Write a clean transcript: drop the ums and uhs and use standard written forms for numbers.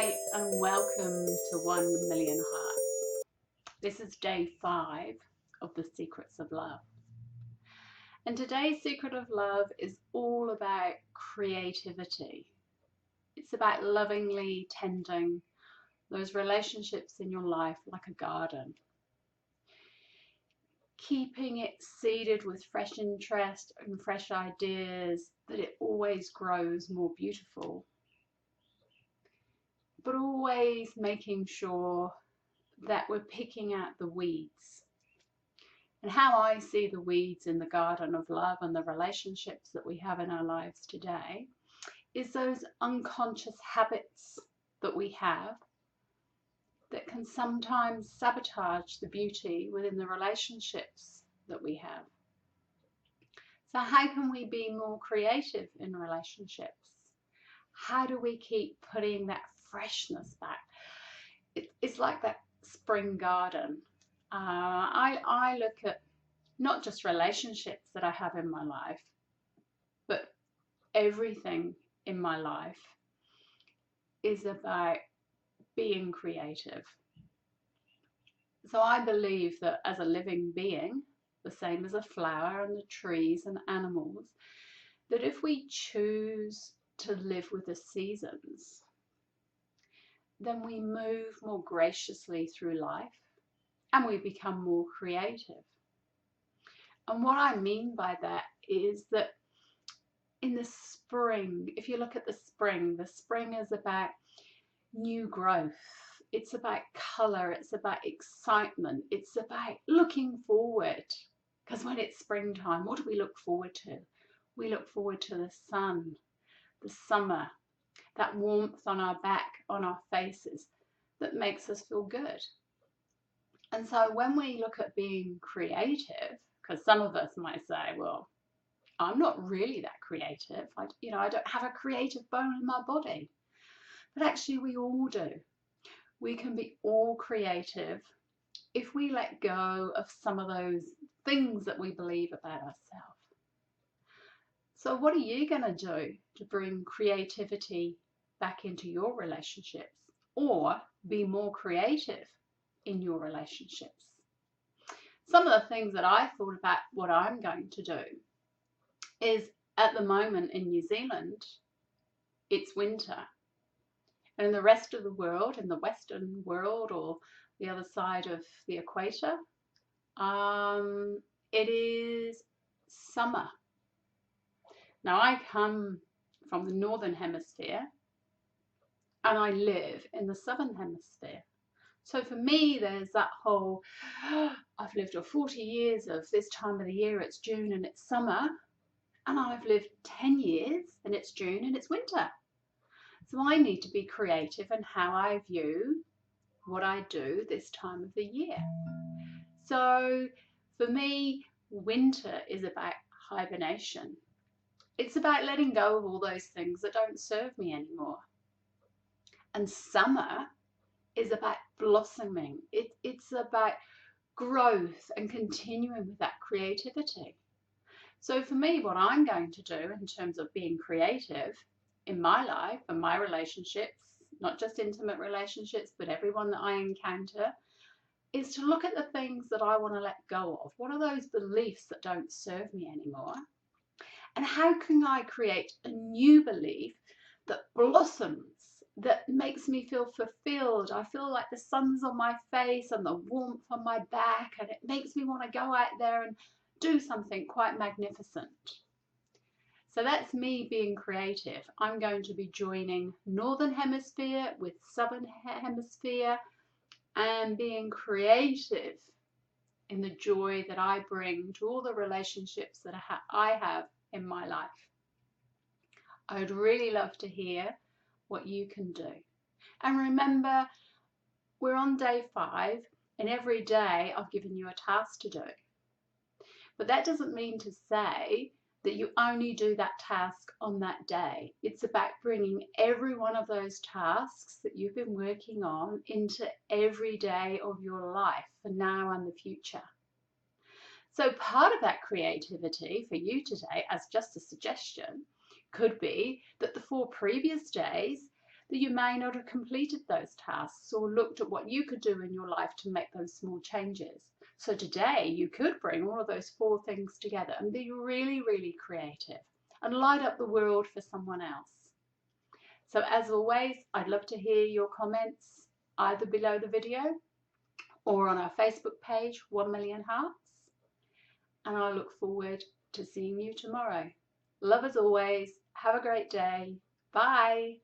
Hi and welcome to 1 Million Hearts. This is day 5 of the Secrets of Love. And today's Secret of Love is all about creativity. It's about lovingly tending those relationships in your life like a garden. Keeping it seeded with fresh interest and fresh ideas that it always grows more beautiful. But always making sure that we're picking out the weeds. And how I see the weeds in the garden of love and the relationships that we have in our lives today is those unconscious habits that we have that can sometimes sabotage the beauty within the relationships that we have. So how can we be more creative in relationships? How do we keep putting that freshness back? It's like that spring garden. I look at not just relationships that I have in my life, but everything in my life is about being creative. So I believe that as a living being, the same as a flower and the trees and animals, that if we choose to live with the seasons, then we move more graciously through life and we become more creative. And what I mean by that is that in the spring, if you look at the spring is about new growth. It's about colour, it's about excitement, it's about looking forward. Because when it's springtime, what do we look forward to? We look forward to the sun, the summer, that warmth on our back, on our faces, that makes us feel good. And so when we look at being creative, because some of us might say, well, I'm not really that creative. I don't have a creative bone in my body. But actually we all do. We can be all creative if we let go of some of those things that we believe about ourselves. So what are you going to do to bring creativity back into your relationships or be more creative in your relationships? Some of the things that I thought about what I'm going to do is at the moment in New Zealand, it's winter. And in the rest of the world, in the Western world or the other side of the equator, it is summer. Now I come from the Northern Hemisphere and I live in the Southern Hemisphere. So for me, there's that whole, I've lived 40 years of this time of the year, it's June and it's summer. And I've lived 10 years and it's June and it's winter. So I need to be creative in how I view what I do this time of the year. So for me, winter is about hibernation. It's about letting go of all those things that don't serve me anymore. And summer is about blossoming. It's about growth and continuing with that creativity. So for me, what I'm going to do in terms of being creative in my life and my relationships, not just intimate relationships, but everyone that I encounter, is to look at the things that I want to let go of. What are those beliefs that don't serve me anymore? And how can I create a new belief that blossoms, that makes me feel fulfilled? I feel like the sun's on my face and the warmth on my back, and it makes me want to go out there and do something quite magnificent. So that's me being creative. I'm going to be joining Northern Hemisphere with Southern Hemisphere and being creative in the joy that I bring to all the relationships that I have in my life. I would really love to hear what you can do. And remember, we're on day 5 and every day I've given you a task to do. But that doesn't mean to say that you only do that task on that day. It's about bringing every one of those tasks that you've been working on into every day of your life for now and the future. So part of that creativity for you today, as just a suggestion, could be that the 4 previous days that you may not have completed those tasks or looked at what you could do in your life to make those small changes. So today you could bring all of those 4 things together and be really, really creative and light up the world for someone else. So as always, I'd love to hear your comments either below the video or on our Facebook page, 1 Million Hearts. And I look forward to seeing you tomorrow. Love as always. Have a great day. Bye.